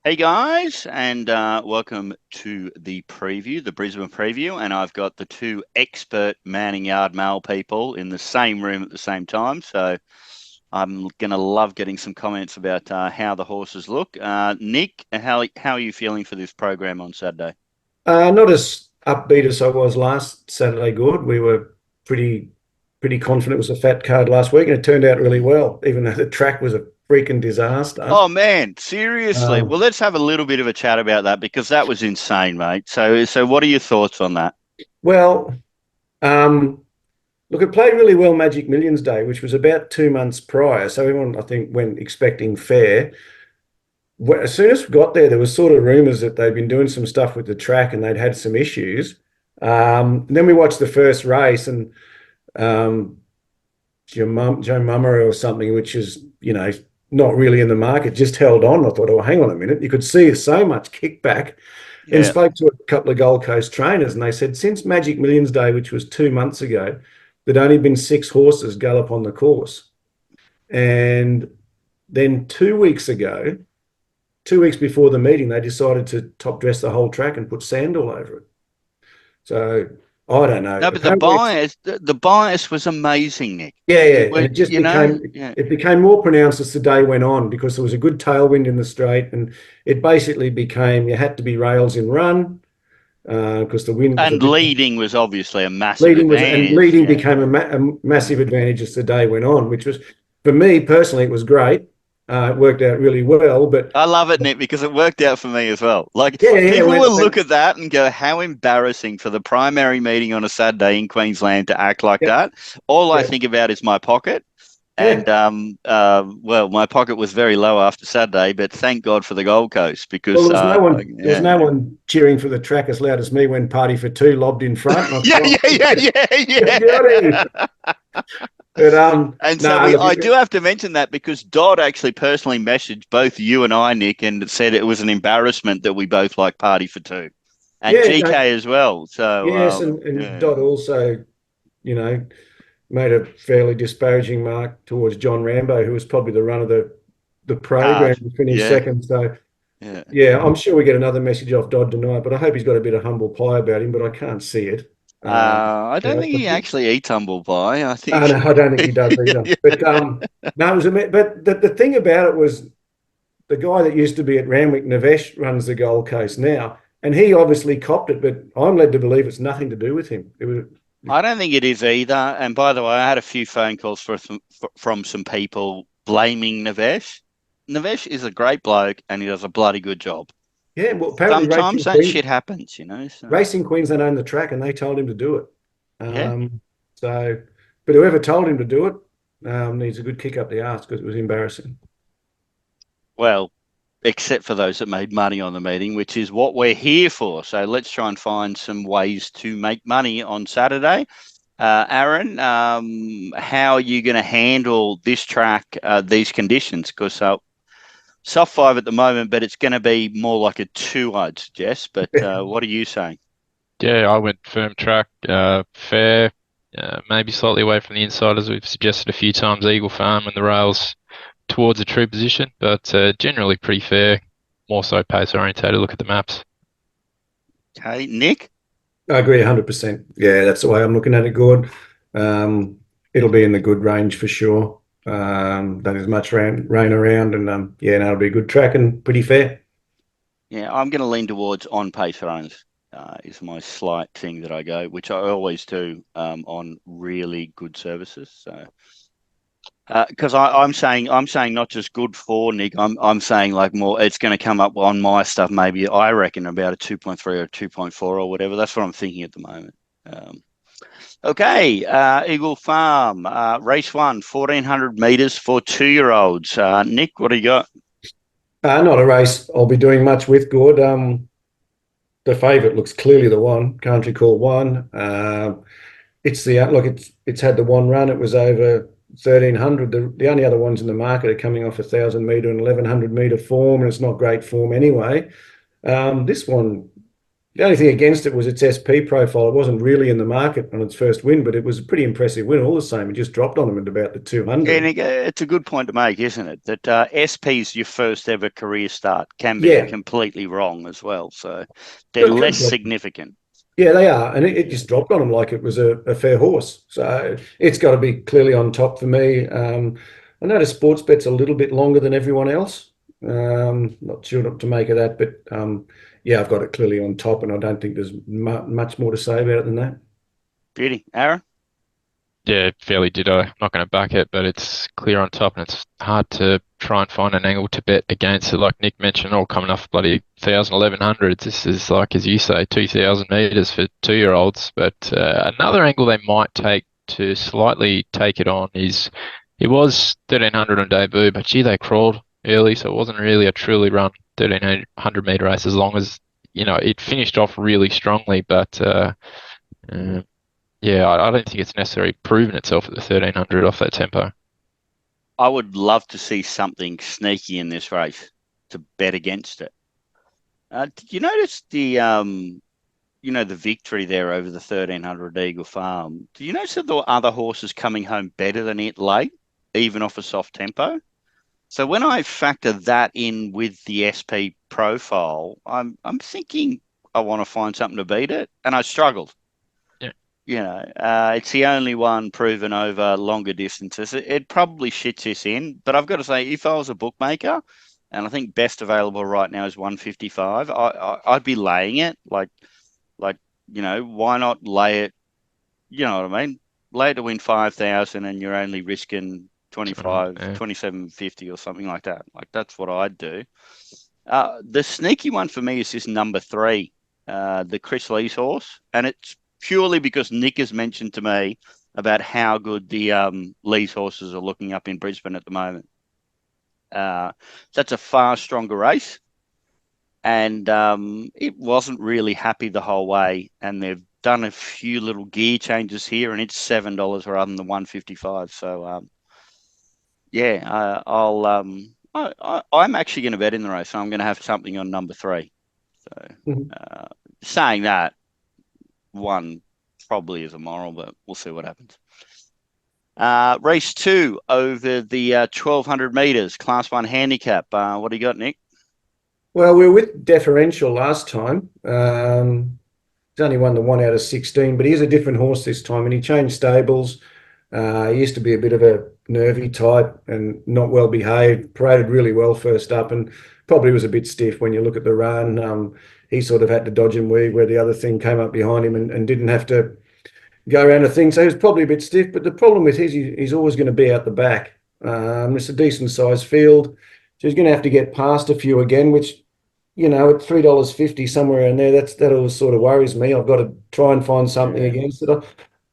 Hey guys, and welcome to the preview, the Brisbane preview. And I've got the two expert manning yard mail people in the same room at the same time. So I'm going to love getting some comments about how the horses look. Nick, how are you feeling for this program on Saturday? Not as upbeat as I was last Saturday, Gord. We were pretty confident it was a fat card last week, and it turned out really well, even though the track was a freaking disaster. Oh man, seriously. Um, Well, let's have a little bit of a chat about that because that was insane, mate. So what are your thoughts on that? well, um, Look, it played really well Magic Millions Day, which was about 2 months prior. So everyone, I think, went expecting fair. As soon as we got there was sort of rumours that they'd been doing some stuff with the track and they'd had some issues. And then we watched the first race, and um, Joe Mummery or something, which is, not really in the market, just held on. I thought, oh, hang on a minute. You could see so much kickback, and Yeah. spoke to a couple of Gold Coast trainers, and they said since Magic Millions Day, which was 2 months ago, there'd only been 6 horses gallop on the course. And then 2 weeks ago, 2 weeks before the meeting, they decided to top dress the whole track and put sand all over it. So I don't know. No, but the Apparently, it's bias, the bias was amazing, Nick. yeah, It yeah, and was, it just you know, became yeah. it became more pronounced as the day went on because there was a good tailwind in the straight, and it basically became you had to be rails in run because the wind was a And bit leading was obviously a massive advantage. leading Yeah. became a massive advantage as the day went on, which was for me personally it was great. It worked out really well, but I love it, Nick, because it worked out for me as well. Like yeah, yeah, people will look at that and go, "How embarrassing for the primary meeting on a Saturday in Queensland to act like yeah, that." All I yeah, think about is my pocket, yeah. and well, my pocket was very low after Saturday, but thank God for the Gold Coast Well, because there was yeah, no one cheering for the track as loud as me when Party for Two lobbed in front, and I yeah, thought, yeah, yeah, yeah, Johnny. yeah. But And so no, look, I do have to mention that because Dodd actually personally messaged both you and I, Nick, and said it was an embarrassment that we both like Party for Two, and yeah, no, GK as well. So yes, and yeah, Dodd also, you know, made a fairly disparaging mark towards John Rambo, who was probably the run of the ah, program and finished yeah, second. So yeah. yeah, I'm sure we get another message off Dodd tonight, but I hope he's got a bit of humble pie about him, but I can't see it. I don't Yeah, think he actually eats humble pie. I no, think, I don't think he does either. yeah, But no, it was but the thing about it was the guy that used to be at Randwick, Navesh, runs the Gold Coast now, and he obviously copped it. But I'm led to believe it's nothing to do with him. It was, I don't think it is either. And by the way, I had a few phone calls from some people blaming Navesh. Navesh is a great bloke and he does a bloody good job. yeah. Well, apparently Sometimes that shit happens, So Racing Queensland owned the track, and they told him to do it. yeah. So, but whoever told him to do it needs a good kick up the arse because it was embarrassing. Well, except for those that made money on the meeting, which is what we're here for. So let's try and find some ways to make money on Saturday. Aaron, how are you going to handle this track, these conditions? Because soft five at the moment, but it's going to be more like a two, I'd suggest. But what are you saying? Yeah, I went firm track, fair, maybe slightly away from the inside, as we've suggested a few times, Eagle Farm and the rails towards a true position, but generally pretty fair, more so pace orientated. Look at the maps. Okay, Nick? I agree 100%. Yeah, that's the way I'm looking at it, Gord. It'll be in the good range for sure. Don't as much rain around, and yeah, no, it'll be a good track and pretty fair. Yeah, I'm going to lean towards on pace runs. Is my slight thing that I go, which I always do on really good services. So, because I'm saying not just good for Nick. I'm saying like more. It's going to come up on my stuff. Maybe I reckon about a 2.3 or a 2.4 or whatever. That's what I'm thinking at the moment. Um, okay, Eagle Farm race 1, 1400 meters for 2-year-olds. Nick, what do you got? Not a race I'll be doing much with, Gord. The favourite looks clearly the one, Country Call One. It's the look. It's had the one run. It was over 1300. The only other ones in the market are coming off 1,000 metre and 1100 metre form, and it's not great form anyway. This one, The only thing against it was its SP profile. It wasn't really in the market on its first win, but it was a pretty impressive win all the same. It just dropped on them at about the 200. And it's a good point to make, isn't it? That SP's your first ever career start can be Yeah, completely wrong as well. So they're but it less could drop. significant. Yeah, they are, and it just dropped on them like it was a fair horse. So it's got to be clearly on top for me. I noticed sports bet's a little bit longer than everyone else. Not sure what to make of that, but yeah, I've got it clearly on top, and I don't think there's much more to say about it than that. Beauty. Aaron? Yeah, fairly ditto. I'm not going to back it, but it's clear on top, and it's hard to try and find an angle to bet against it. Like Nick mentioned, all coming off bloody 1,000, 1,100s. This is like, as you say, 2,000 meters for 2-year-olds. But another angle they might take to slightly take it on is it was 1,300 on debut, but gee, they crawled early, so it wasn't really a truly run 1,300 meter race as long as, it finished off really strongly, but yeah, I don't think it's necessarily proven itself at the 1,300 off that tempo. I would love to see something sneaky in this race to bet against it. Did you notice the victory there over the 1,300 Eagle Farm? Do you notice that there were other horses coming home better than it late, even off a soft tempo? So when I factor that in with the SP profile, I'm thinking I want to find something to beat it, and I struggled. It's the only one proven over longer distances. It probably shits this in, but I've got to say, if I was a bookmaker, and I think best available right now is 155, I'd be laying it. Like, why not lay it? You know what I mean? Lay it to win 5,000, and you're only risking 25, 27.50 or something like that. Like, that's what I'd do. The sneaky one for me is this number 3, the Chris Lee's horse, and it's purely because Nick has mentioned to me about how good the Lee's horses are looking up in Brisbane at the moment. That's a far stronger race, and it wasn't really happy the whole way, and they've done a few little gear changes here, and it's $7 rather than the 155. So I'm actually going to bet in the race. So I'm going to have something on number 3. So saying that, 1 probably is a moral, but we'll see what happens. Race 2 over the 1,200 meters, Class 1 handicap. What do you got, Nick? Well, we were with Deferential last time. He's only won the 1 out of 16, but he's a different horse this time, and he changed stables. He used to be a bit of a nervy type and not well behaved, paraded really well first up, and probably was a bit stiff when you look at the run. He sort of had to dodge and weave where the other thing came up behind him and didn't have to go around a thing. So he was probably a bit stiff, but the problem with he's always going to be out the back. It's a decent sized field. So he's going to have to get past a few again, which, at $3.50 somewhere in there, that always sort of worries me. I've got to try and find something against it.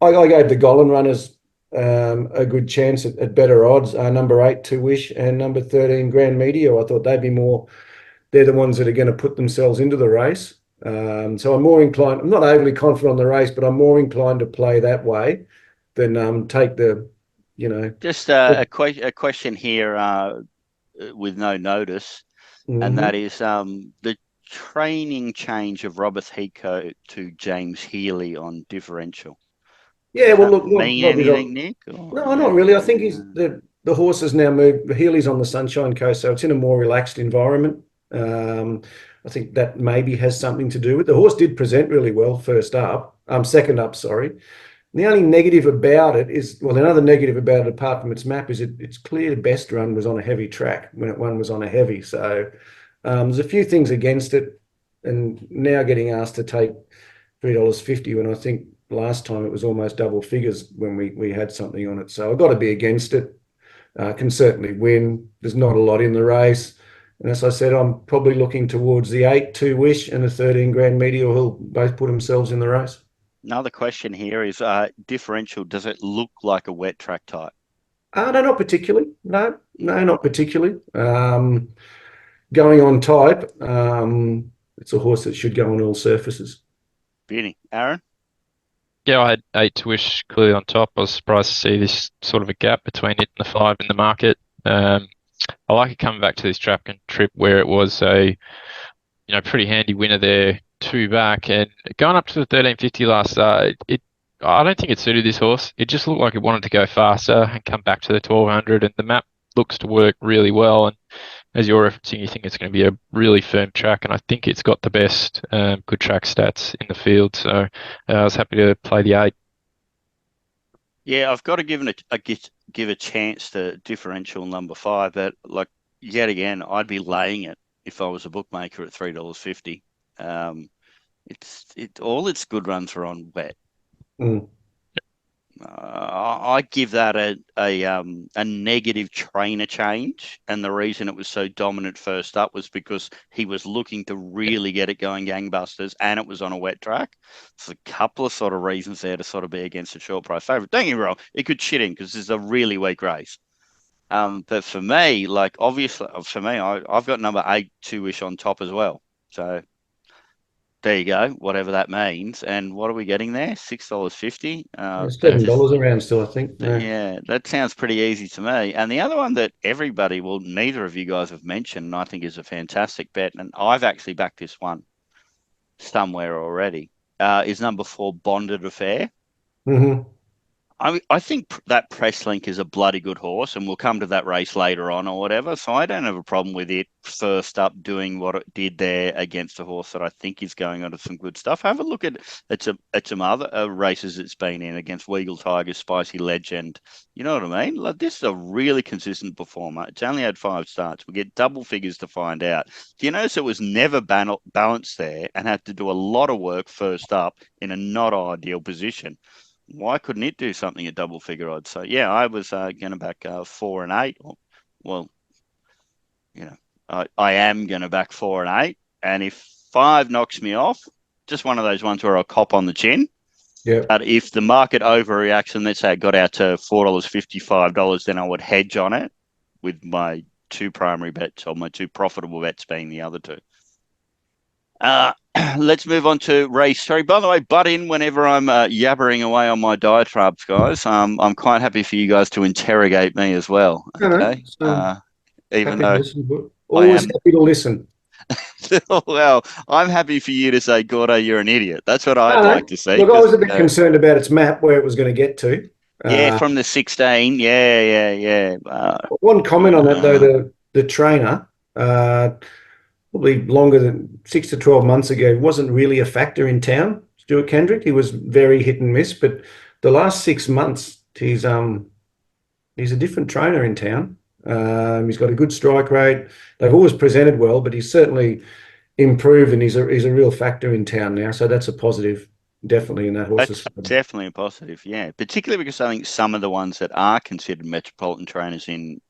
I gave the Gollan runners a good chance at better odds. Number 8, To Wish, and number 13, Grand Meteor. I thought they'd be more. They're the ones that are going to put themselves into the race. So I'm more inclined. I'm not overly confident on the race, but I'm more inclined to play that way than take the, Just a question here with no notice, and that is the training change of Robert Heathcote to James Healy on Differential. Yeah, well, look, mean anything, Nick? No, not really. I think the horse has now moved. Healy's on the Sunshine Coast, so it's in a more relaxed environment. I think that maybe has something to do with it. The horse did present really well second up, sorry. And the only negative about it is, another negative about it apart from its map is it's clear the best run was on a heavy track when it was on a heavy. So there's a few things against it, and now getting asked to take $3.50 when I think last time it was almost double figures when we had something on it. So I've got to be against it. Can certainly win. There's not a lot in the race. And as I said, I'm probably looking towards the 8, To Wish, and the 13, Grand Meteor, who'll both put themselves in the race. Another question here is Differential, does it look like a wet track type? No, not particularly. No, not particularly. Going on type, it's a horse that should go on all surfaces. Beauty. Aaron? Yeah, I had 8, To Wish clearly on top. I was surprised to see this sort of a gap between it and the 5 in the market. I like it coming back to this track and trip where it was a pretty handy winner there two back, and going up to the 1350 last start, I don't think it suited this horse. It just looked like it wanted to go faster and come back to the 1200, and the map looks to work really well. And as you're referencing, you think it's going to be a really firm track, and I think it's got the best good track stats in the field. So I was happy to play the 8. Yeah, I've got to give a chance to differential number 5, but like yet again, I'd be laying it if I was a bookmaker at $3.50. All its good runs are on wet. I give that a negative trainer change, and the reason it was so dominant first up was because he was looking to really get it going gangbusters, and it was on a wet track. So a couple of sort of reasons there to sort of be against a short price favourite. Don't get me wrong, it could shit in because this is a really weak race. But for me, like obviously for me, I've got number 8 2-ish on top as well. So there you go, whatever that means. And what are we getting there? $6.50. $7 around still, I think. Yeah, that sounds pretty easy to me. And the other one that everybody, well, neither of you guys have mentioned, and I think is a fantastic bet, and I've actually backed this one somewhere already, is number 4, Bonded Affair. Mm-hmm. I think that Press Link is a bloody good horse, and we'll come to that race later on or whatever. So I don't have a problem with it first up doing what it did there against a horse that I think is going on to some good stuff. Have a look at some other races it's been in against Weagle Tiger, Spicy Legend. You know what I mean? Like, this is a really consistent performer. It's only had 5 starts. We get double figures to find out. Do you notice it was never balanced there and had to do a lot of work first up in a not ideal position? Why couldn't it do something at double figure odds? So, yeah, I was going to back 4 and 8. Well, you know, I am going to back 4 and 8. And if 5 knocks me off, just one of those ones where I'll cop on the chin. Yeah. But if the market overreacts and let's say it got out to $4.50, $5, then I would hedge on it with my 2 primary bets, or my 2 profitable bets being the other 2. Let's move on to race 3. By the way, butt in whenever I'm yabbering away on my diatribes, guys. I'm quite happy for you guys to interrogate me as well. Okay, even though always happy to listen. Well, I'm happy for you to say, Gordo, you're an idiot. That's what I'd like to see. Look, I was a bit concerned about its map, where it was going to get to. Yeah, from the 16. Yeah. One comment on that, though, the trainer, probably longer than 6 to 12 months ago, wasn't really a factor in town. Stuart Kendrick, he was very hit and miss, but the last 6 months, he's a different trainer in town. He's got a good strike rate. They've always presented well, but he's certainly improved, and he's a real factor in town now. So that's a positive, definitely, in that horse's side. Definitely a positive, yeah. Particularly because I think some of the ones that are considered metropolitan trainers in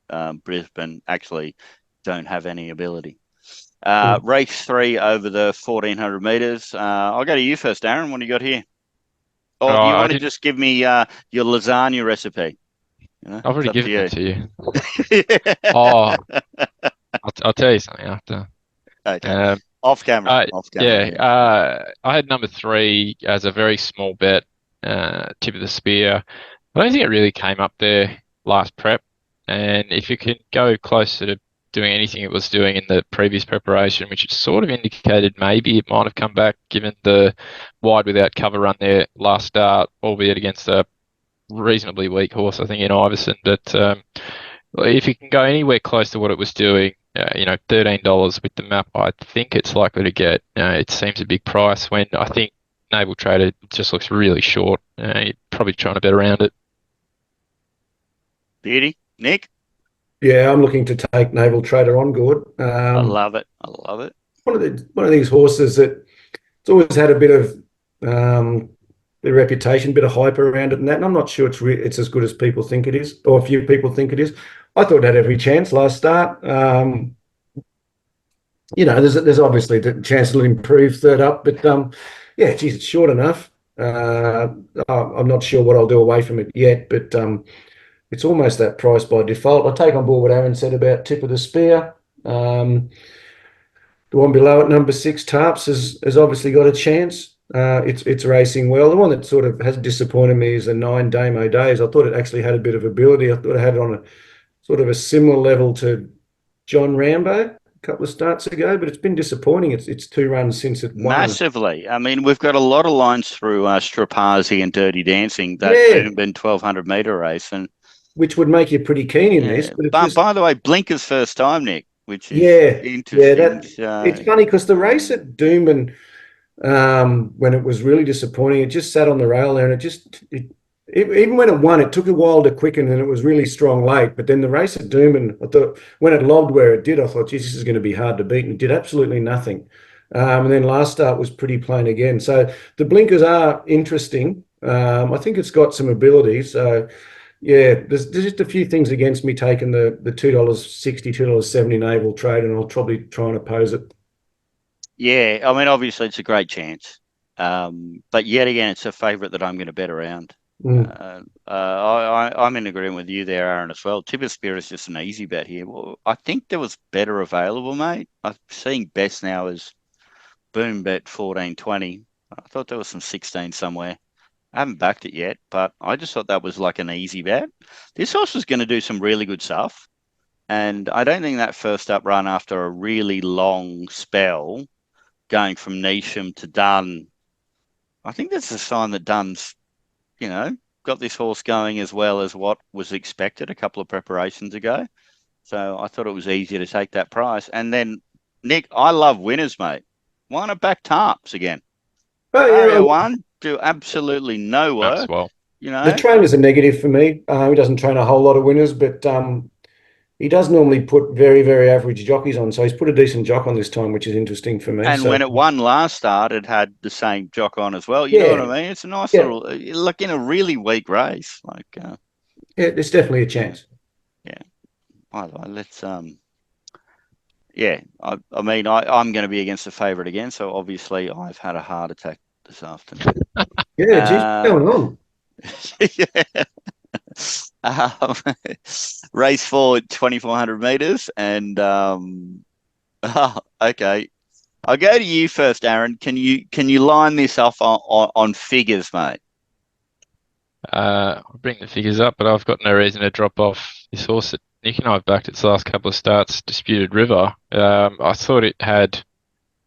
Brisbane actually don't have any ability. Race 3 over the 1400 metres. I'll go to you first, Aaron. What do you got here? Or do you want to just give me your lasagna recipe? You know, I've already given it to you. I'll tell you something after. Okay. Off camera. Yeah. I had number 3 as a very small bet, tip of the spear. I don't think it really came up there last prep. And if you can go closer to doing anything it was doing in the previous preparation, which it sort of indicated maybe it might have come back given the wide without cover run there last start, albeit against a reasonably weak horse, I think, in Iverson. But if you can go anywhere close to what it was doing, $13 with the map, I think it's likely to get. It seems a big price when I think Naval Trader just looks really short. You're probably trying to bet around it. Beauty. Nick? Yeah, I'm looking to take Naval Trader on, Gord. I love it. One of these horses that it's always had a bit of the reputation, a bit of hype around it and that. And I'm not sure it's as good as people think it is, or a few people think it is. I thought it had every chance last start. There's obviously the chance it'll improve third up, but it's short enough. I'm not sure what I'll do away from it yet, but it's almost that price by default. I take on board what Aaron said about tip of the spear. The one below at number 6, Tarps, has obviously got a chance. It's racing well. The one that sort of has disappointed me is the 9 Damo Days. I thought it actually had a bit of ability. I thought it had it on a sort of a similar level to John Rambo a couple of starts ago, but it's been disappointing. It's 2 runs since it won. Massively. I mean, we've got a lot of lines through Strapazi and Dirty Dancing, that Doomben 1200 metre race, and which would make you pretty keen in this. But it's by the way, Blinker's first time, Nick, which is interesting. It's funny because the race at Doomben, when it was really disappointing, it just sat on the rail there, and even when it won, it took a while to quicken, and it was really strong late. But then the race at Doomben, I thought, when it lobbed where it did, I thought, geez, this is going to be hard to beat, and it did absolutely nothing. And then last start was pretty plain again. So the Blinkers are interesting. I think it's got some ability. So yeah, there's just a few things against me taking the $2.60, $2.70 naval trade, and I'll probably try and oppose it. Yeah, I mean, obviously it's a great chance. But yet again, it's a favourite that I'm going to bet around. I'm in agreement with you there, Aaron, as well. Tip of Spear is just an easy bet here. Well, I think there was better available, mate. I'm seeing best now as Boom Bet 14.20. I thought there was some 16 somewhere. I haven't backed it yet, but I just thought that was like an easy bet. This horse was going to do some really good stuff. And I don't think that first up run after a really long spell, going from Neesham to Dunn, I think that's a sign that Dunn's, got this horse going as well as what was expected a couple of preparations ago. So I thought it was easier to take that price. And then, Nick, I love winners, mate. Why not back Tarps again? Area 1, do absolutely no work. Well. The trainer's a negative for me. He doesn't train a whole lot of winners, but he does normally put very, very average jockeys on. So he's put a decent jock on this time, which is interesting for me. And when it won last start, it had the same jock on as well. You know what I mean? It's a nice little, like in a really weak race. There's definitely a chance. Yeah. By the way, let's I mean, I'm going to be against the favourite again, so obviously I've had a heart attack this afternoon. Geez, what's going on? Race 4, 2,400 metres, and okay. I'll go to you first, Aaron. Can you line this off on figures, mate? I'll bring the figures up, but I've got no reason to drop off this horse that Nick and I have backed its last couple of starts, Disputed River. I thought it had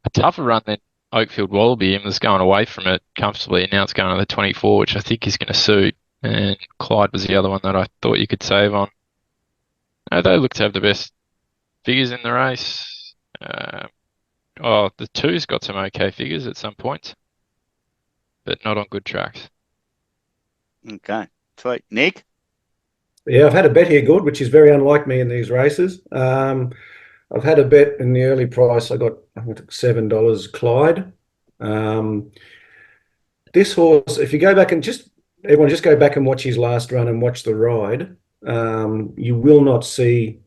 a tougher run than Oakfield Wallaby and was going away from it comfortably, and now it's going to the 24, which I think is going to suit. And Clyde was the other one that I thought you could save on. They look to have the best figures in the race. The 2's got some okay figures at some points, but not on good tracks. Okay, sweet. Nick? Yeah, I've had a bet here, good, which is very unlike me in these races. I've had a bet in the early price. I took $7 Clyde. This horse, if you go back and everyone just go back and watch his last run and watch the ride, you will not see.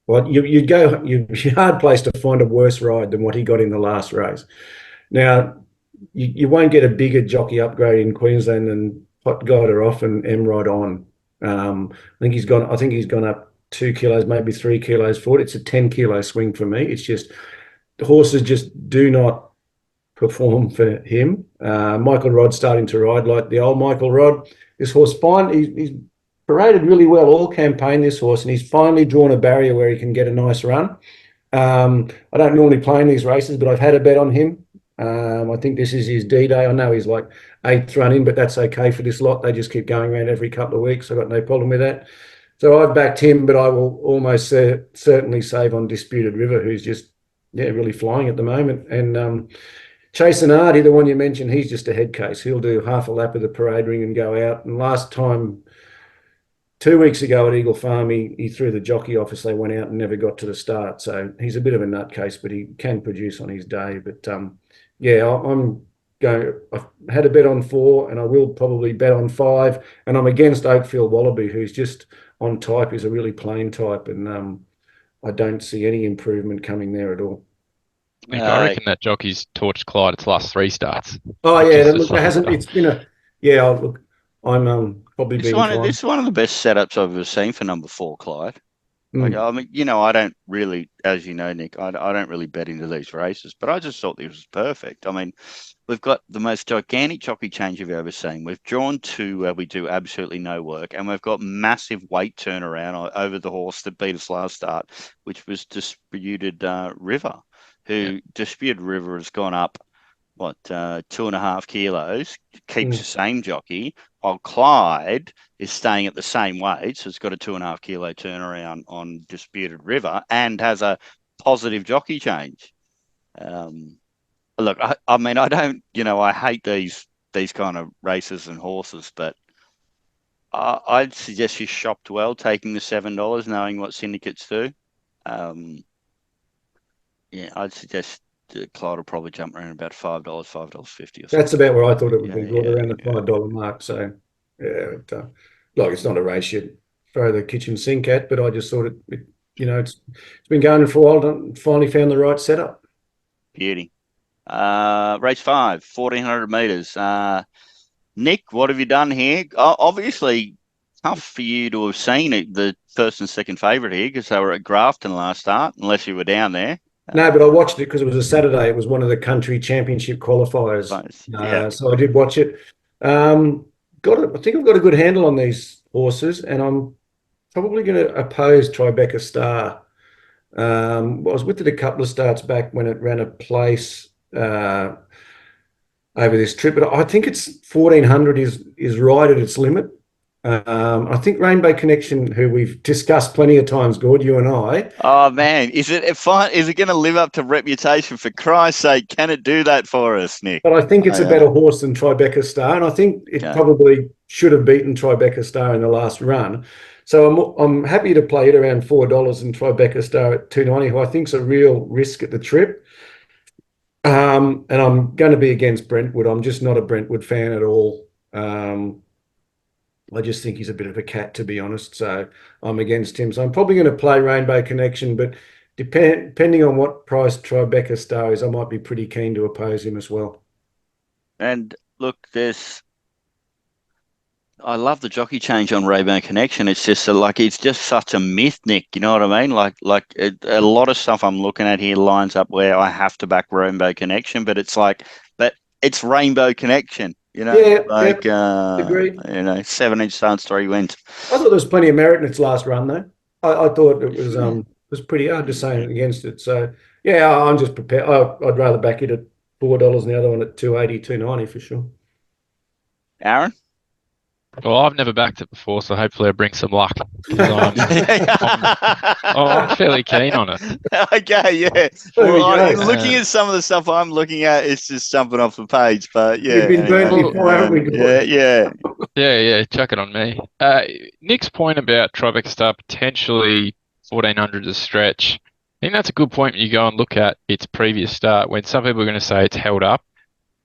Well, you'd be hard placed to find a worse ride than what he got in the last race. Now, you won't get a bigger jockey upgrade in Queensland than Hot Guider Off and M-Ride On. I think he's gone up 2 kilos, maybe 3 kilos for it. It's a 10 kilo swing for me. It's just the horses just do not perform for him. Michael Rod's starting to ride like the old Michael Rod. This horse he's paraded really well all campaign, this horse, and he's finally drawn a barrier where he can get a nice run. I don't normally play in these races, but I've had a bet on him. I think this is his D-Day. I know he's like 8th run in, but that's okay for this lot. They just keep going around every couple of weeks. I've got no problem with that. So I've backed him, but I will almost certainly save on Disputed River, who's just really flying at the moment. And Chasing Artie, the one you mentioned, he's just a head case. He'll do half a lap of the parade ring and go out. And last time, 2 weeks ago at Eagle Farm, he threw the jockey off as they went out and never got to the start. So he's a bit of a nutcase, but he can produce on his day. But I've had a bet on 4, and I will probably bet on 5. And I'm against Oakfield Wallaby, who's just on type, is a really plain type, and I don't see any improvement coming there at all. I reckon that jockey's torched Clyde its last 3 starts. Oh yeah, look, it hasn't. It's been a Look, I'm probably being fine. This is one of the best setups I've ever seen for number 4, Clyde. I mean, I don't really, as you know, Nick, I don't really bet into these races, but I just thought this was perfect. I mean, we've got the most gigantic jockey change you've ever seen. We've drawn two where we do absolutely no work, and we've got massive weight turnaround over the horse that beat us last start, which was Disputed River, who Disputed River has gone up, 2.5 kilos, keeps the same jockey, while Clyde is staying at the same weight, so it's got a 2.5 kilo turnaround on Disputed River and has a positive jockey change. Look, I mean, I don't, I hate these kind of races and horses, but I'd suggest you shopped well, taking the $7, knowing what syndicates do. I'd suggest Clyde will probably jump around about $5, $5.50 or something. That's about where I thought it would be, around the $5 mark. So, it's not a race you'd throw the kitchen sink at, but I just thought it's been going for a while. Finally found the right setup. Beauty. Race 5, 1,400 meters. Nick, what have you done here? Obviously, tough for you to have seen the first and second favourite here because they were at Grafton last start, unless you were down there. No, but I watched it because it was a Saturday. It was one of the country championship qualifiers. So I did watch it. I think I've got a good handle on these horses, and I'm probably going to oppose Tribeca Star. I was with it a couple of starts back when it ran a place over this trip, but I think it's 1,400 is right at its limit. I think Rainbow Connection, who we've discussed plenty of times, Gord, you and I. Oh man, is it fine? Is it going to live up to reputation? For Christ's sake, can it do that for us, Nick? But I think it's a better horse than Tribeca Star, and I think it probably should have beaten Tribeca Star in the last run. So I'm happy to play it around $4 and Tribeca Star at $2.90, who I think is a real risk at the trip. And I'm going to be against Brentwood. I'm just not a Brentwood fan at all. I just think he's a bit of a cat, to be honest. So I'm against him. So I'm probably going to play Rainbow Connection, but depending on what price Tribeca Star is, I might be pretty keen to oppose him as well. And look, I love the jockey change on Rainbow Connection. It's just it's just such a myth, Nick. You know what I mean? A lot of stuff I'm looking at here lines up where I have to back Rainbow Connection, but it's Rainbow Connection. Agreed. 7-inch stance, 3 wins. I thought there was plenty of merit in its last run, though. I thought it was pretty hard to say against it. So I'm just prepared. I'd rather back it at $4 and the other one at $2.80, $2.90 for sure. Aaron? Well, I've never backed it before, so hopefully I bring some luck. I'm fairly keen on it. Okay, yeah. Looking at some of the stuff I'm looking at, it's just jumping off the page, but yeah. We've been burnt before, haven't we? Yeah, chuck it on me. Nick's point about Tribeca Star potentially 1,400 is a stretch. I think that's a good point when you go and look at its previous start, when some people are going to say it's held up.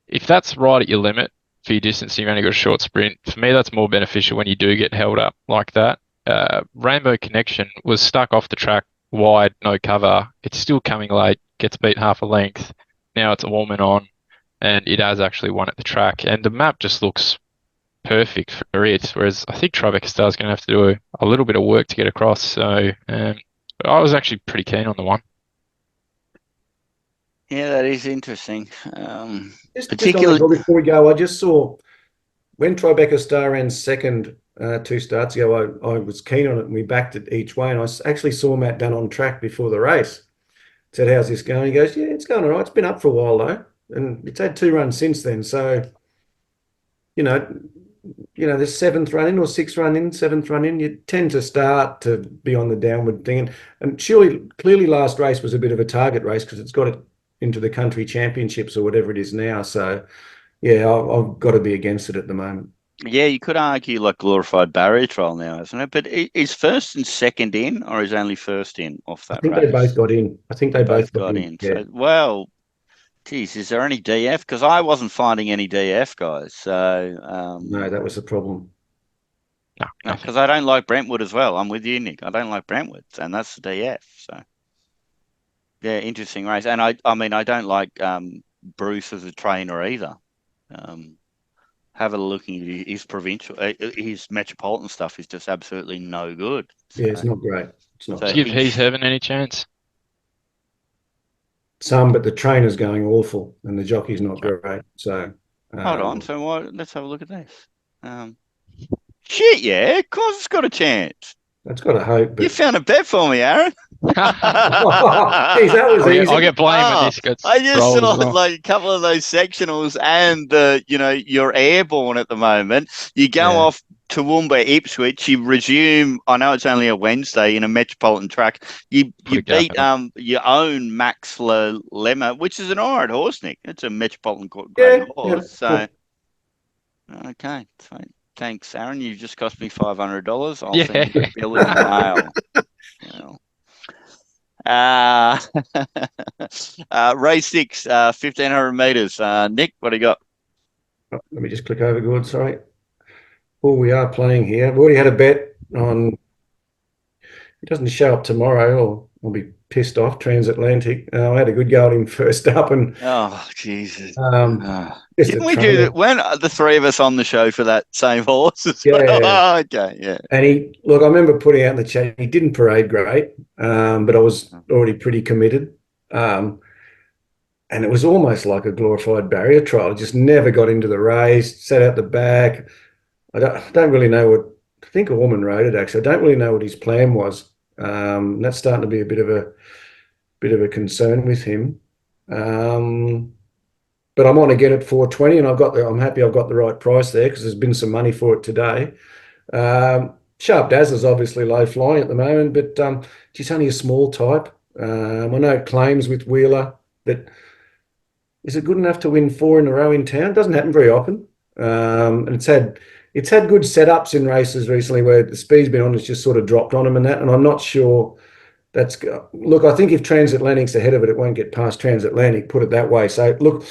If that's right at your limit, for your distance, you've only got a short sprint. For me, that's more beneficial when you do get held up like that. Rainbow Connection was stuck off the track wide, no cover. It's still coming late, gets beat half a length. Now it's a woman on, and it has actually won at the track. And the map just looks perfect for it, whereas I think Tribeca Star is going to have to do a little bit of work to get across. So I was actually pretty keen on the one. Yeah, that is interesting. Particularly before we go, I just saw when Tribeca Star ran second 2 starts ago, I was keen on it and we backed it each way. And I actually saw Matt Dunn on track before the race. Said, "How's this going?" He goes, "Yeah, it's going all right. It's been up for a while though, and it's had 2 runs since then." So, the 7th run in or 6th run in, 7th run in, you tend to start to be on the downward thing. And clearly last race was a bit of a target race because it's got it into the country championships or whatever it is now. So, I've got to be against it at the moment. Yeah, you could argue glorified barrier trial now, isn't it? But is first and second in, or is only first in off that race? I think they both got in. I think they both got in. Yeah. So, geez, is there any DF? Because I wasn't finding any DF, guys. So no, that was the problem. No, because I don't like Brentwood as well. I'm with you, Nick. I don't like Brentwood, and that's the DF. So. Yeah, interesting race. And I don't like Bruce as a trainer either. Have a look at his provincial, his metropolitan stuff is just absolutely no good. So, yeah, it's not great. It's not. Give He's Heaven any chance? some, but the trainer's going awful and the jockey's not great. So hold on. So let's have a look at this. Shit, yeah, of course it's got a chance. That's got to hope. But... You found a bet for me, Aaron. Geez, that was easy. I'll get blamed when this gets I just rolled as saw well. like a couple of those sectionals and you're airborne at the moment. You go off Toowoomba, Ipswich. You resume. I know it's only a Wednesday in a metropolitan track. You beat your own Max Lemma, which is an alright horse, Nick. It's a metropolitan grade horse. So okay, fine. Thanks, Aaron. You've just cost me $500. I'll send you a bill in the mail. Race 6, 1,500 meters. Nick, what do you got? Let me just click over, good. Sorry. Oh, we are playing here. We already had a bet on. It doesn't show up tomorrow, or I'll be pissed off. Transatlantic. I had a good go at him first up, and Jesus. Didn't we do that when the three of us on the show for that same horse as well? Okay, yeah. And I remember putting out in the chat, he didn't parade great, but I was already pretty committed. And it was almost like a glorified barrier trial. Just never got into the race, sat out the back. I don't really know what, I think a woman rode it actually. I don't really know what his plan was. That's starting to be a bit of a concern with him. But I'm on again at 420, and I'm happy I've got the right price there because there's been some money for it today. Sharp Dazzler's obviously low flying at the moment, but she's only a small type. I know it claims with Wheeler, but is it good enough to win 4 in a row in town? It doesn't happen very often. And it's had good setups in races recently where the speed's been on, it's just sort of dropped on them and that, and I'm not sure that's... Look, I think if Transatlantic's ahead of it, it won't get past Transatlantic, put it that way. So, look...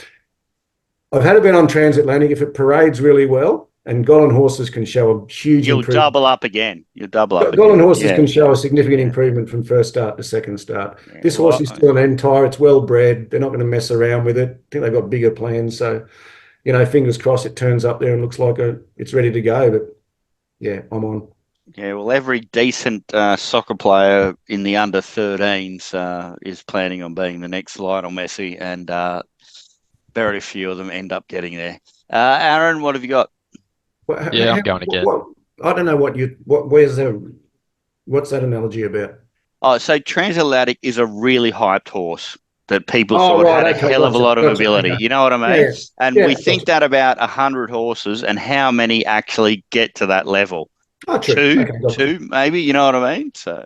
I've had a bet on Transatlantic. If it parades really well, and Golden horses can show a huge improvement. You'll double up again. Golden horses can show a significant improvement from first start to second start. Yeah, this horse is still an entire. It's well bred. They're not going to mess around with it. I think they've got bigger plans. So, fingers crossed it turns up there and looks like it's ready to go. But yeah, I'm on. Yeah, well, every decent soccer player in the under 13s is planning on being the next Lionel Messi, and very few of them end up getting there. Aaron, what have you got? I'm going again. I don't know what's that analogy about? Oh, so Transatlantic is a really hyped horse that people thought had a hell of a lot of ability. You know what I mean? Yeah, and we think that about 100 horses, and how many actually get to that level? Oh, true. Two, maybe. You know what I mean? So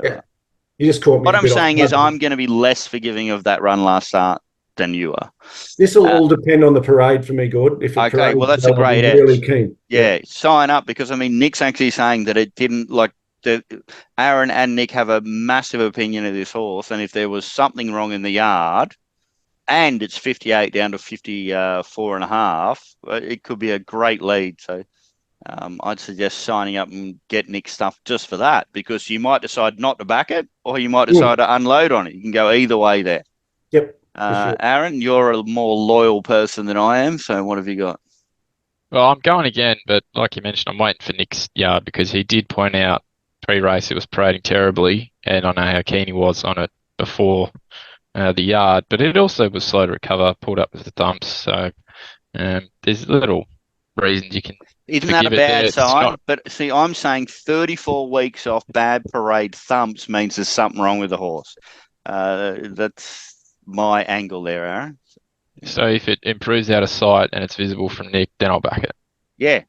you just caught me. What I'm saying is, I'm going to be less forgiving of that run last start than you are. This will all depend on the parade for me, Gord. If okay, well, that's a great edge. Really keen. Yeah, sign up, because I mean, Nick's actually saying that it didn't Aaron and Nick have a massive opinion of this horse, and if there was something wrong in the yard, and it's 58 down to 54.5, it could be a great lead. So I'd suggest signing up and get Nick's stuff just for that, because you might decide not to back it, or you might decide to unload on it. You can go either way there. Yep. Sure. Aaron, you're a more loyal person than I am, so what have you got? Well, I'm going again, but like you mentioned, I'm waiting for Nick's yard, because he did point out pre-race it was parading terribly, and I know how keen he was on it before the yard, but it also was slow to recover, pulled up with the thumps, so there's little reasons you can... Isn't that a bad sign? But see, I'm saying 34 weeks off bad parade thumps means there's something wrong with the horse. That's my angle there, Aaron. So if it improves out of sight and it's visible from Nick, then I'll back it. Yeah.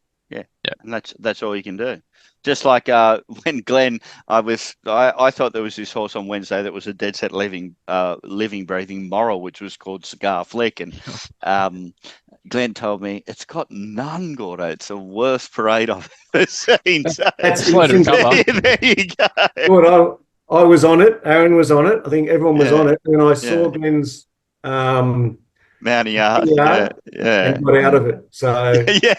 And that's all you can do. Just like when Glenn, I thought there was this horse on Wednesday that was a dead set living, breathing moral, which was called Cigar Flick, and Glenn told me it's got none, Gordo. It's the worst parade I've ever seen. So that's there you go. Well, I was on it. Aaron was on it. I think everyone was on it. And I saw Glenn's Mounty Yard. And got out of it. So yeah.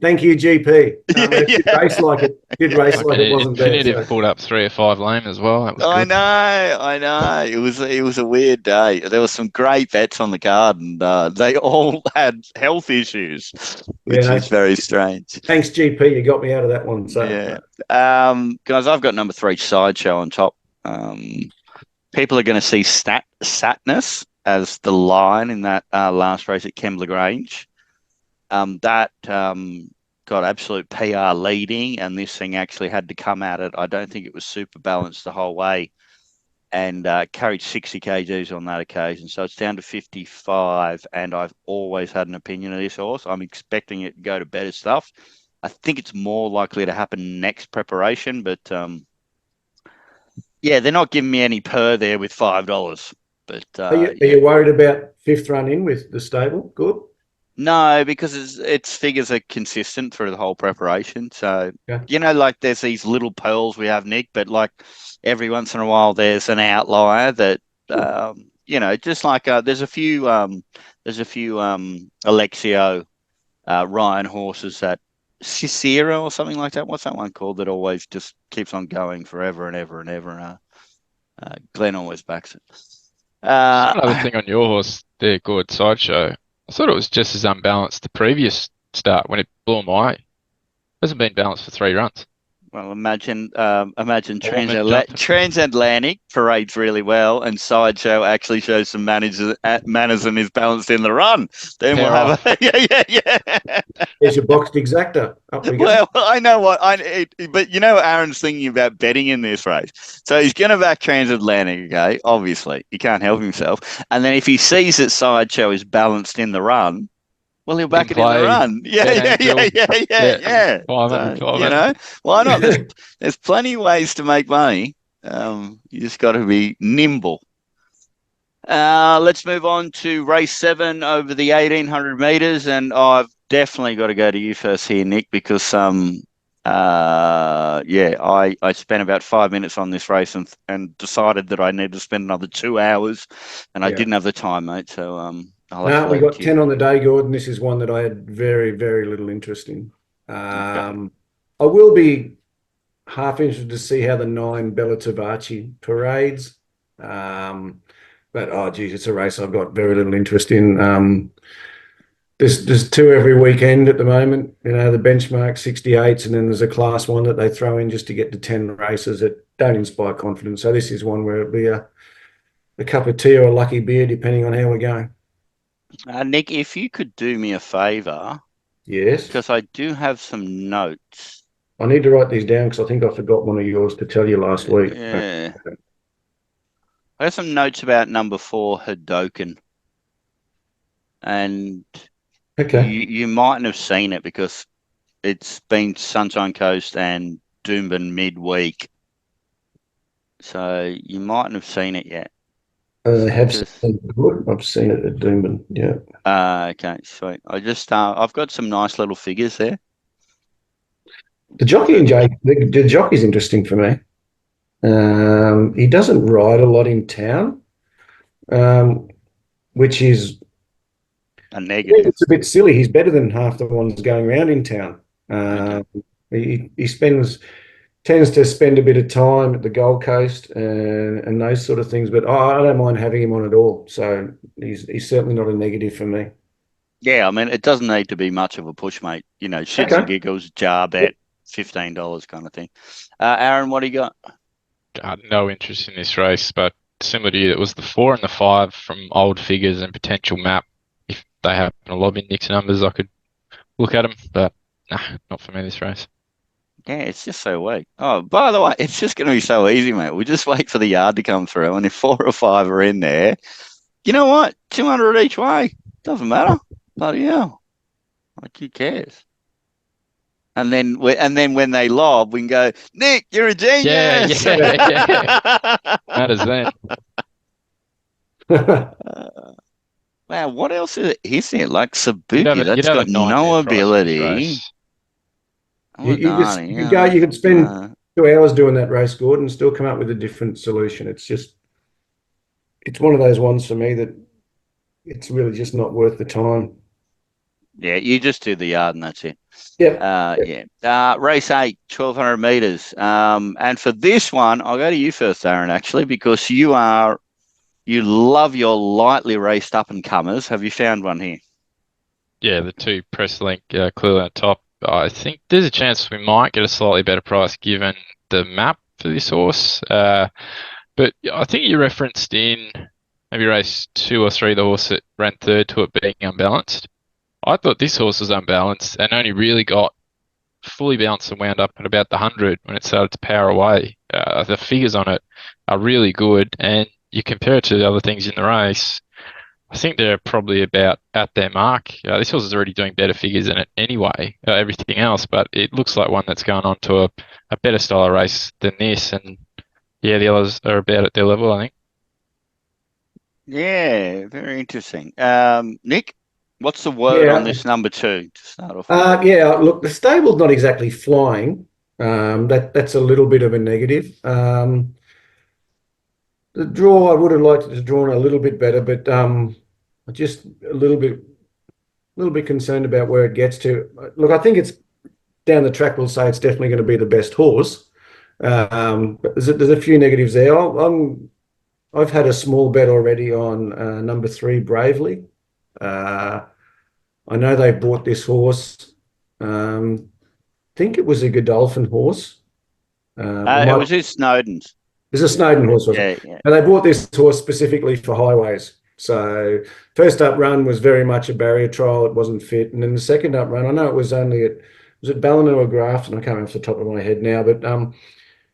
Thank you, GP. Did race like it. Did race like it wasn't bad. Definitive pulled up 3 or 5 lame as well. That was I know. It was a weird day. There were some great bets on the card, and they all had health issues, which is very strange. Thanks, GP. You got me out of that one. So guys, I've got number 3 Sideshow on top. people are going to see Satness as the line in that last race at Kembla Grange. That got absolute PR leading, and this thing actually had to come at it. I don't think it was super balanced the whole way, and carried 60 kgs on that occasion. So it's down to 55, and I've always had an opinion of this horse. I'm expecting it to go to better stuff. I think it's more likely to happen next preparation, but yeah, they're not giving me any per there with $5. But Are you worried about fifth run in with the stable? Good. No, because its figures are consistent through the whole preparation. So, Yeah. like there's these little pearls we have, Nick, but like every once in a while there's an outlier that, just like there's a few Alexio Ryan horses that Cicero or something like that. What's that one called that always just keeps on going forever and ever and ever? Glenn always backs it. Another thing on your horse there, Gord, Sideshow. I thought it was just as unbalanced the previous start when it blew them away. It hasn't been balanced for 3 runs. Well, imagine Transatlantic parades really well, and Sideshow actually shows some manners and is balanced in the run. Then we'll have yeah. There's your boxed exacta. Up we go. Well, I know what but Aaron's thinking about betting in this race, so he's going to back Transatlantic. Okay, obviously he can't help himself, and then if he sees that Sideshow is balanced in the run, well, he'll back it in the run. Yeah. So, why not? There's plenty of ways to make money. You just got to be nimble. Let's move on to race 7 over the 1,800 meters, and I've definitely got to go to you first here, Nick, because I spent about 5 minutes on this race and decided that I needed to spend another 2 hours, and I didn't have the time, mate. So we got 10 on the day, Gordon. This is one that I had very, very little interest in. I will be half interested to see how the 9 Bella Tavaci parades. But, it's a race I've got very little interest in. There's 2 every weekend at the moment. The benchmark 68s, and then there's a class 1 that they throw in just to get to 10 races that don't inspire confidence. So this is one where it'll be a cup of tea or a lucky beer, depending on how we're going. Nick, if you could do me a favour. Yes. Because I do have some notes. I need to write these down because I think I forgot one of yours to tell you last week. Yeah. I have some notes about number 4, Hadoken. And you mightn't have seen it because it's been Sunshine Coast and Doomben midweek. So you mightn't have seen it yet. I've seen it at Doomben, yeah. Okay, sweet. I've got some nice little figures there. The jockey's interesting for me. He doesn't ride a lot in town, which is a negative. It's a bit silly. He's better than half the ones going around in town. He tends to spend a bit of time at the Gold Coast and those sort of things, but I don't mind having him on at all. So he's certainly not a negative for me. Yeah, I mean, it doesn't need to be much of a push, mate. Shits and giggles, jar bet, $15 kind of thing. Aaron, what do you got? No interest in this race, but similar to you, it was the 4 and the 5 from old figures and potential map. If they happen to lob in Nick's numbers, I could look at them, but not for me this race. Yeah, it's just so weak. Oh, by the way, it's just going to be so easy, mate. We'll just wait for the yard to come through, and if 4 or 5 are in there, you know what? 200 each way. Doesn't matter. Bloody hell. Like, who cares? And then when they lob, we can go, Nick, you're a genius. Yeah. Matters then. Wow, what else is there? Like Sabuki, that's got no ability. You could spend 2 hours doing that race, Gordon, and still come up with a different solution. It's one of those ones for me that it's really just not worth the time. Yeah, you just do the yard and that's it. Yeah. Race 8, 1,200 meters. And for this one, I'll go to you first, Aaron, actually, because you love your lightly raced up and comers. Have you found one here? Yeah, the 2 press link clearly on top. I think there's a chance we might get a slightly better price given the map for this horse. But But I think you referenced in maybe race 2 or 3 the horse that ran third to it being unbalanced. I thought this horse was unbalanced and only really got fully balanced and wound up at about the 100 when it started to power away. The figures on it are really good, and you compare it to the other things in the race, I think they're probably about at their mark. This horse is already doing better figures than it anyway, everything else, but it looks like one that's gone on to a better style of race than this, and yeah, the others are about at their level, I think. Yeah, very interesting. Nick, what's the word on this number 2 to start off with? Yeah, look, the stable's not exactly flying. That's a little bit of a negative. The draw, I would have liked it to drawn a little bit better, but just a little bit concerned about where it gets to. Look, I think it's down the track. We'll say it's definitely going to be the best horse. But there's a few negatives there. I've had a small bet already on number 3, Bravely. I know they bought this horse. I think it was a Godolphin horse. It was his Snowden's. It's a Snowden horse, wasn't it? Yeah. And they bought this horse specifically for highways. So first up run was very much a barrier trial. It wasn't fit. And then the second up run, I know it was only was it Ballina or Grafton? I can't remember off the top of my head now. But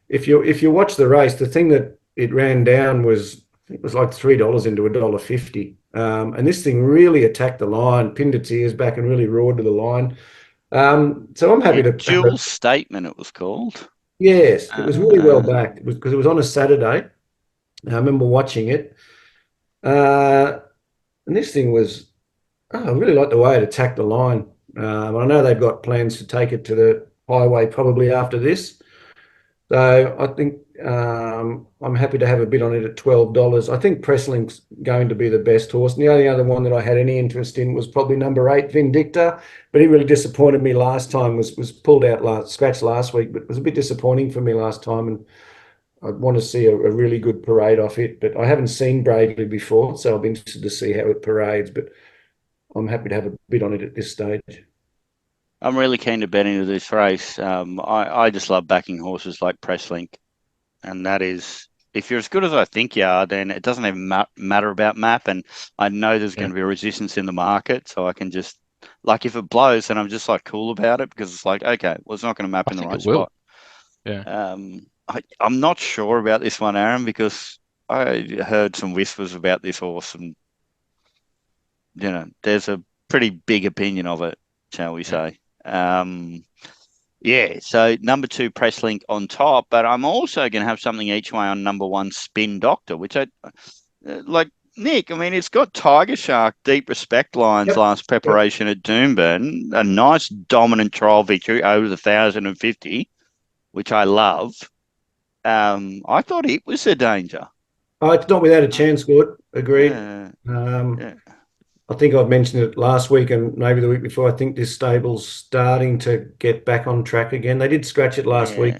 if you watch the race, the thing that it ran down was, it was like $3 into $1.50. And this thing really attacked the line, pinned its ears back and really roared to the line. So I'm happy to... Dual Statement it was called. Yes, it was really well backed. It was because it was on a Saturday. I remember watching it. And this thing was, I really liked the way it attacked the line. I know they've got plans to take it to the highway probably after this. So I think I'm happy to have a bid on it at $12. I think Presslink's going to be the best horse. And the only other one that I had any interest in was probably number 8, Vindicta. But he really disappointed me last time, was pulled out scratched last week, but it was a bit disappointing for me last time. And I want to see a really good parade off it. But I haven't seen Bravely before, so I'll be interested to see how it parades. But I'm happy to have a bid on it at this stage. I'm really keen to bet into this race. I just love backing horses like Presslink. And that is, if you're as good as I think you are, then it doesn't even matter about map. And I know there's going to be a resistance in the market. So I can just, like, if it blows, then I'm just like cool about it, because it's like, okay, well, it's not going to map in the right spot. Yeah. I'm not sure about this one, Aaron, because I heard some whispers about this horse, and, you know, there's a pretty big opinion of it, shall we say. Yeah, so number 2, Presslink on top, but I'm also going to have something each way on number 1, Spin Doctor, which I like. Nick, I mean, it's got Tiger Shark Deep Respect lines last preparation at Doomben, a nice dominant trial victory over the 1,050, which I love. I thought it was a danger. Oh, it's not without a chance, Gord. Agreed. Yeah. I think I've mentioned it last week and maybe the week before. I think this stable's starting to get back on track again. They did scratch it last week.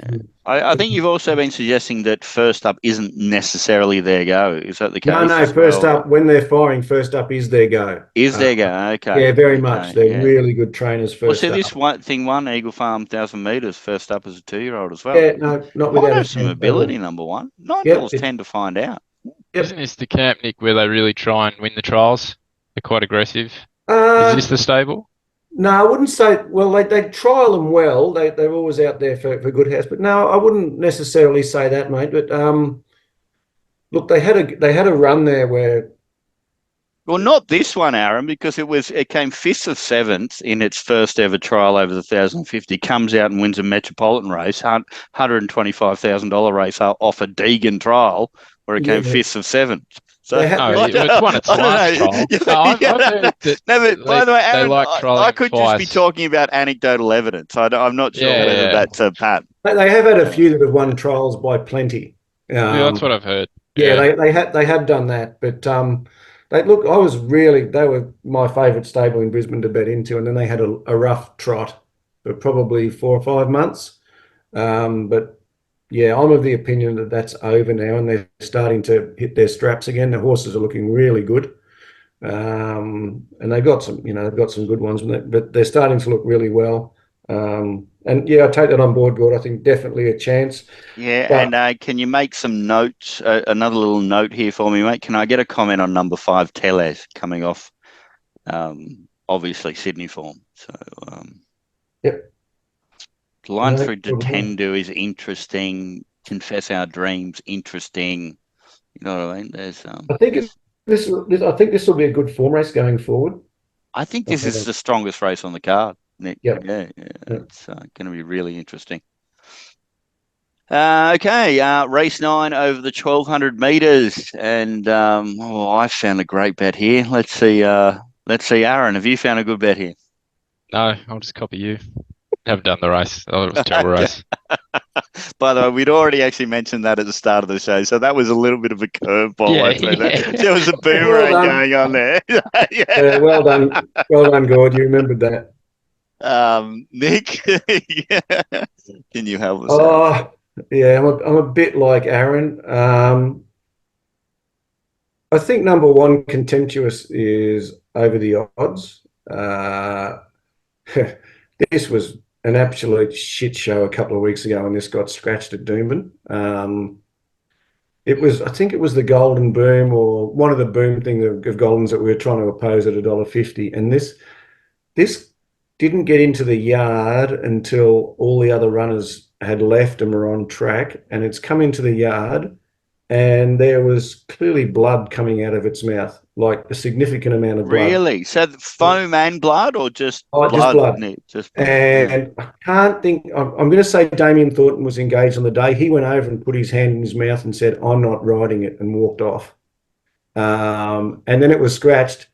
I think you've also been suggesting that First Up isn't necessarily their go. Is that the case? No, First Up, when they're firing, First Up is their go. Is their go, okay. Yeah, very much. They're really good trainers, First Up. This one, Eagle Farm 1,000 metres, First Up as a 2-year-old as well. Yeah, no, not without have some ability, number 1. $9 tend to find out. Isn't this the camp, Nick, where they really try and win the trials? They're quite aggressive. Is this the stable? No, I wouldn't say. Well, they trial them well. They're always out there for good house. But no, I wouldn't necessarily say that, mate. But look, they had a run there where. Well, not this one, Aaron, because it came 5th of 7th in its first ever trial over the 1,050. Comes out and wins a metropolitan race, $125,000 race off a Deegan trial, where it came 5th of 7th. So it's won its last trial. By the way, Aaron, I could twice. just be talking about anecdotal evidence. I'm not sure whether that's a pat. They have had a few that have won trials by plenty. That's what I've heard. Yeah, they have done that. But they were my favourite stable in Brisbane to bet into, and then they had a rough trot for probably 4 or 5 months. But yeah, I'm of the opinion that that's over now, and they're starting to hit their straps again. The horses are looking really good, and they've got some good ones, but they're starting to look really well. And yeah, I take that on board, Gord. I think definitely a chance. Yeah, But and can you make some notes? Another little note here for me, mate. Can I get a comment on number 5, Teles, coming off, obviously Sydney form? So, yep, line no through problem. Detendo is interesting. Confess Our Dreams, interesting. You know what I mean? I think I think this will be a good form race going forward. I think this is the strongest race on the card, Nick. Yep. Yeah, Yep. it's going to be really interesting. Okay, race 9 over the 1,200 meters, and I found a great bet here. Let's see, Aaron, have you found a good bet here? No, I'll just copy you. Haven't done the race. Oh, it was a terrible race. By the way, we'd already actually mentioned that at the start of the show, so that was a little bit of a curveball. Yeah. There was a Well boomerang done. going on there. Yeah, well done, Gord. You remembered that. Nick, yeah. Can you help us out? Oh, yeah, I'm a bit like Aaron. I think number 1, Contemptuous, is over the odds. This was an absolute shit show a couple of weeks ago when this got scratched at Doomben. I think it was the Golden Boom or one of the Boom thing of Goldens that we were trying to oppose at $1.50. And this didn't get into the yard until all the other runners had left and were on track. And it's come into the yard and there was clearly blood coming out of its mouth, like a significant amount of blood. Really? So foam and blood, or just Oh, just blood? blood. Nick? Just blood. Yeah. And I can't think, I'm going to say Damien Thornton was engaged on the day. He went over and put his hand in his mouth and said, "I'm not riding it," and walked off. And then it was scratched.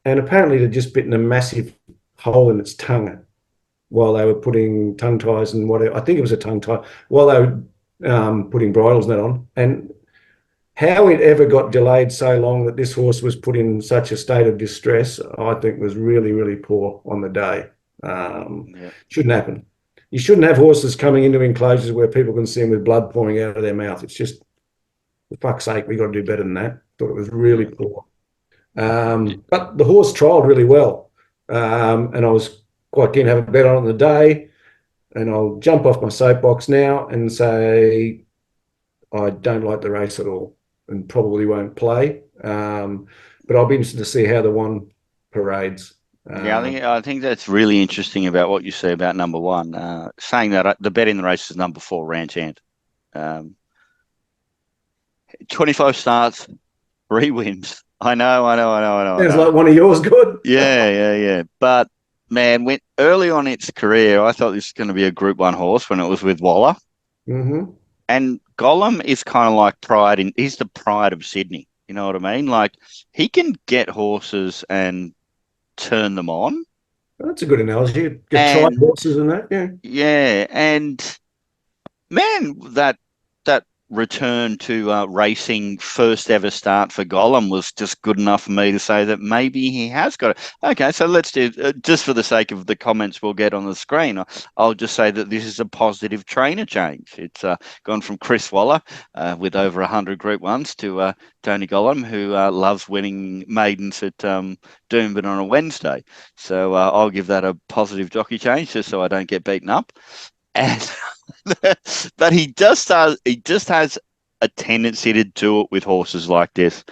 And apparently they'd just bitten a massive hole in its tongue while they were putting tongue ties and whatever. I think it was a tongue tie while they were putting bridles and that on. And how it ever got delayed so long that this horse was put in such a state of distress, I think was really, really poor on the day. Shouldn't happen. You shouldn't have horses coming into enclosures where people can see them with blood pouring out of their mouth. It's just, for fuck's sake, we got to do better than that. Thought it was really poor. But the horse trialled really well. And I was quite keen to have a bet on the day. And I'll jump off my soapbox now and say I don't like the race at all and probably won't play. But I'll be interested to see how the 1 parades. Yeah, I think that's really interesting about what you say about number 1. Saying that the bet in the race is number 4, Ranch Hand. 25 starts, 3 wins. I know. Sounds like one of yours, good. Yeah. But man, early on its career, I thought this was going to be a Group 1 horse when it was with Waller. Mm-hmm. And Gollum is kind of like he's the pride of Sydney. You know what I mean? Like, he can get horses and turn them on. That's a good analogy. Get tried horses and that, yeah. Yeah, and man, that return to racing, first ever start for Gollum, was just good enough for me to say that maybe he has got it. Okay, so let's do, just for the sake of the comments we'll get on the screen, I'll just say that this is a positive trainer change. It's gone from Chris Waller with over 100 Group 1s to Tony Gollum, who loves winning maidens at Doomben on a Wednesday. So I'll give that a positive jockey change just so I don't get beaten up. And but he just has a tendency to do it with horses like this.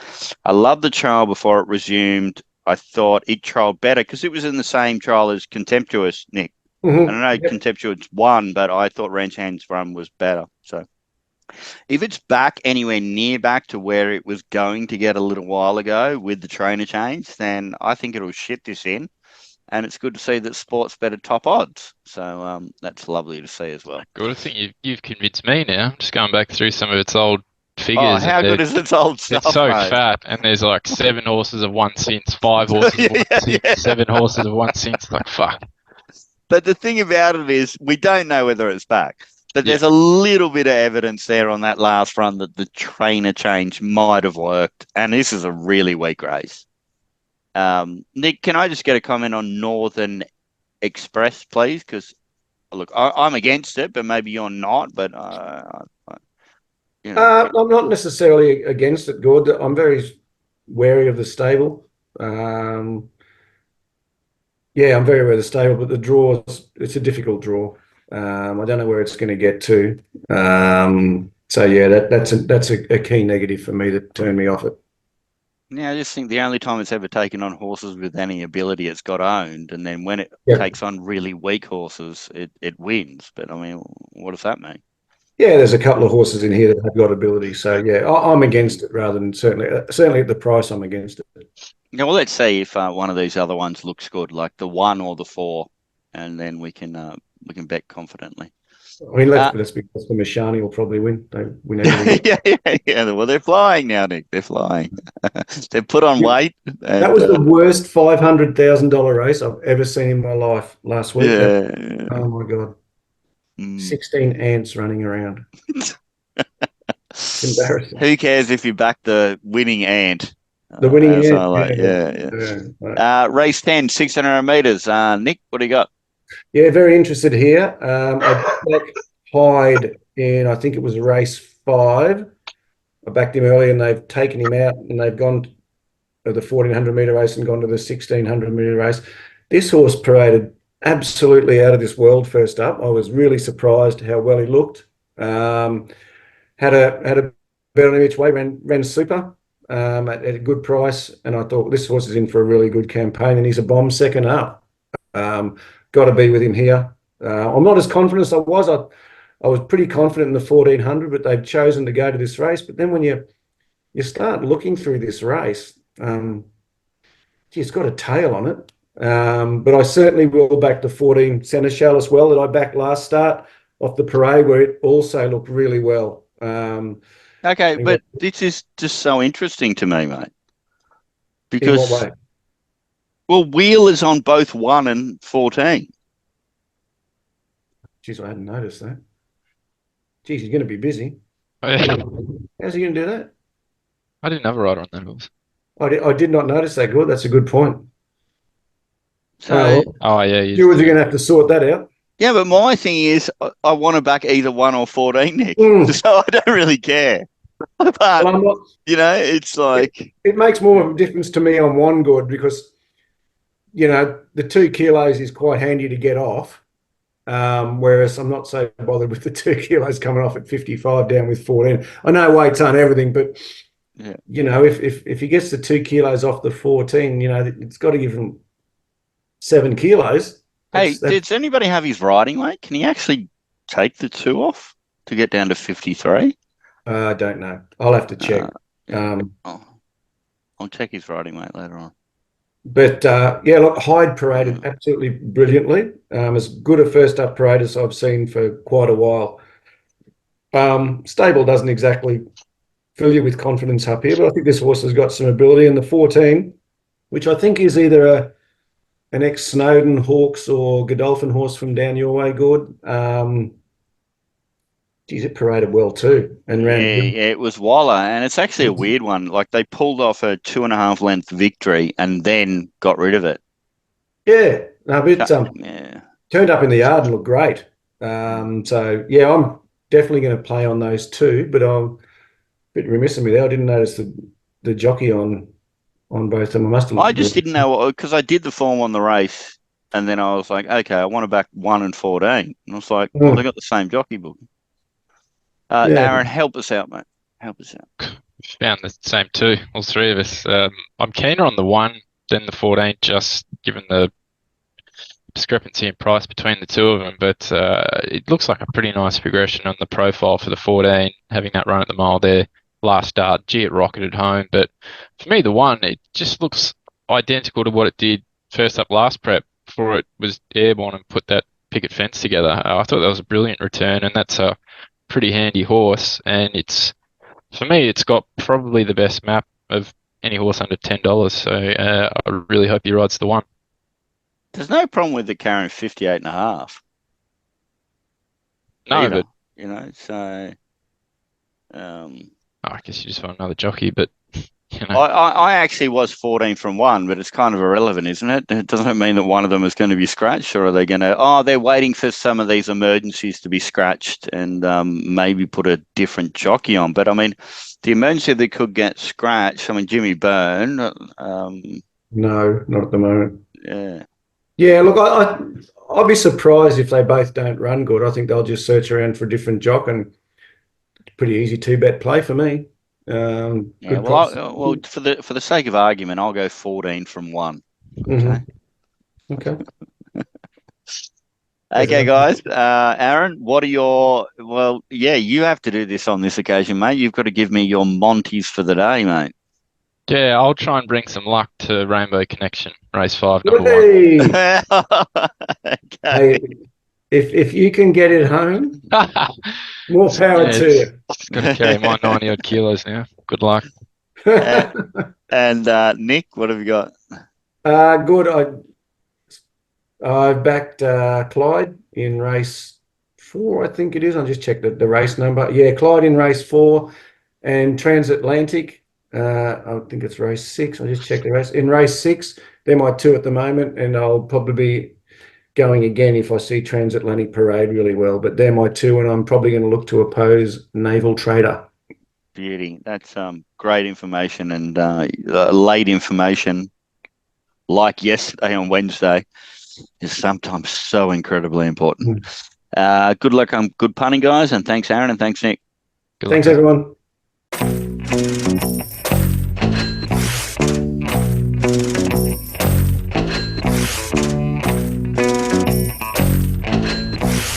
I love the trial before it resumed. I thought it trialled better because it was in the same trial as Contemptuous, Nick. Mm-hmm. I don't know, Contemptuous won, but I thought Ranch Hand's run was better. So if it's back anywhere near back to where it was going to get a little while ago with the trainer change, then I think it'll shit this in. And it's good to see that Sport's better top odds. So that's lovely to see as well. Good. I think you've convinced me now. Just going back through some of its old Oh, figures. how good is its old stuff, It's so mate? fat, and there's like 7 horses of 1 cent, 5 horses of 1 cent, 7 horses of 1 cent. Like, fuck. But the thing about it is, we don't know whether it's back. But there's a little bit of evidence there on that last run that the trainer change might have worked. And this is a really weak race. Nick, can I just get a comment on Northern Express, please? Because, look, I'm against it, but maybe you're not. But, you know. I'm not necessarily against it, Gord. I'm very wary of the stable. Yeah, I'm very aware of the stable, but the draw, it's a difficult draw. I don't know where it's going to get to. So yeah, that's a key negative for me that turned me off it. Yeah, I just think the only time it's ever taken on horses with any ability, it's got owned, and then when it Yeah. takes on really weak horses, it wins. But I mean, what does that mean? Yeah, there's a couple of horses in here that have got ability. So yeah, I'm against it rather than certainly at the price, I'm against it. Yeah, well, let's see if one of these other ones looks good, like the 1 or the 4, and then we can bet confidently. I mean, let's be honest, the Mashani will probably win. They win everything. Yeah. Well, they're flying now, Nick. They're flying. They've put on weight. That was the worst $500,000 race I've ever seen in my life last week. Yeah. Oh my God. 16 ants running around. It's embarrassing. Who cares if you back the winning ant? The winning ant. Yeah. Race 10, 600 meters. Nick, what do you got? Yeah, very interested here. I backed Hyde in, I think it was race 5. I backed him early and they've taken him out and they've gone to the 1400-meter race and gone to the 1600-meter race. This horse paraded absolutely out of this world first up. I was really surprised how well he looked. Had a bet on him each way, ran super at a good price, and I thought this horse is in for a really good campaign, and he's a bomb second up. Got to be with him here. I'm not as confident as I was. I was pretty confident in the 1400, but they've chosen to go to this race. But then when you start looking through this race, it's got a tail on it. But I certainly will back the 14 Seneschal as well that I backed last start off the parade, where it also looked really well. Okay, but this is just so interesting to me, mate. Because, in what way? Well, Wheel is on both 1 and 14. Jeez, I hadn't noticed that. Jeez, he's going to be busy. How's he going to do that? I didn't have a rider on that horse. I did not notice that. Good. That's a good point. So, yeah. Viewers are going to have to sort that out. Yeah, but my thing is I want to back either 1 or 14, Nick. So I don't really care. But, it's like... It makes more of a difference to me on one good because, the 2 kilos is quite handy to get off. Whereas I'm not so bothered with the 2 kilos coming off at 55 down with 14. I know weights aren't everything, but, if he gets the 2 kilos off the 14, it's got to give him 7 kilos. Hey, does anybody have his riding weight? Can he actually take the 2 off to get down to 53? I don't know. I'll have to check. I'll check his riding weight later on. But, look, Hyde paraded absolutely brilliantly. As good a first-up parade as I've seen for quite a while. Stable doesn't exactly fill you with confidence up here, but I think this horse has got some ability. And the 14, which I think is either an ex-Snowden Hawks or Godolphin horse from down your way, Gord. It paraded well too and ran. Yeah, it was Waller, and it's actually a weird one. Like they pulled off a 2.5 length victory and then got rid of it. Yeah, no, but turned up in the yard and looked great. So yeah, I'm definitely going to play on those 2, but I'm a bit remiss of me there. I didn't notice the jockey on both of them. I just didn't know because I did the form on the race, and then I was like, okay, I want to back 1 and 14, and I was like, well, they got the same jockey book. Aaron, help us out, mate. Help us out. Found the same 2, all 3 of us. I'm keener on the 1 than the 14, just given the discrepancy in price between the 2 of them. But it looks like a pretty nice progression on the profile for the 14, having that run at the mile there last start. Gee, it rocketed home. But for me, the 1, it just looks identical to what it did first up last prep before it was airborne and put that picket fence together. I thought that was a brilliant return, and that's a pretty handy horse, and for me it's got probably the best map of any horse under $10, so I really hope he rides the 1. There's no problem with the carrying 58.5. No, either, but so I guess you just want another jockey, but I actually was 14 from 1, but it's kind of irrelevant, isn't it? It doesn't mean that one of them is going to be scratched, or are they going to, they're waiting for some of these emergencies to be scratched and maybe put a different jockey on. But I mean, the emergency that could get scratched, I mean, Jimmy Byrne. No, not at the moment. Yeah. Yeah, look, I'd be surprised if they both don't run good. I think they'll just search around for a different jock, and pretty easy 2-bet play for me. Yeah, Good well, price. for the sake of argument, I'll go 14 from 1. Mhm. Okay. Okay, guys. Aaron, what are your? Well, yeah, you have to do this on this occasion, mate. You've got to give me your Monties for the day, mate. Yeah, I'll try and bring some luck to Rainbow Connection, race 5, number 1. Hey, Okay. hey, if you can get it home, more power to you. It's got to carry my 90 odd kilos now. Good luck. And Nick, what have you got? Good. I backed Clyde in race 4, I think it is. I'll just check the race number. Yeah, Clyde in race 4, and Transatlantic. I think it's race 6. I'll just check the race. In race 6, they're my 2 at the moment, and I'll probably be going again if I see Transatlantic parade really well. But they're my 2, and I'm probably going to look to oppose Naval Trader. Beauty. That's great information and late information, like yesterday on Wednesday, is sometimes so incredibly important. Good luck on good punting, guys, and thanks, Aaron, and thanks, Nick. Good luck, Thanks, guys. everyone.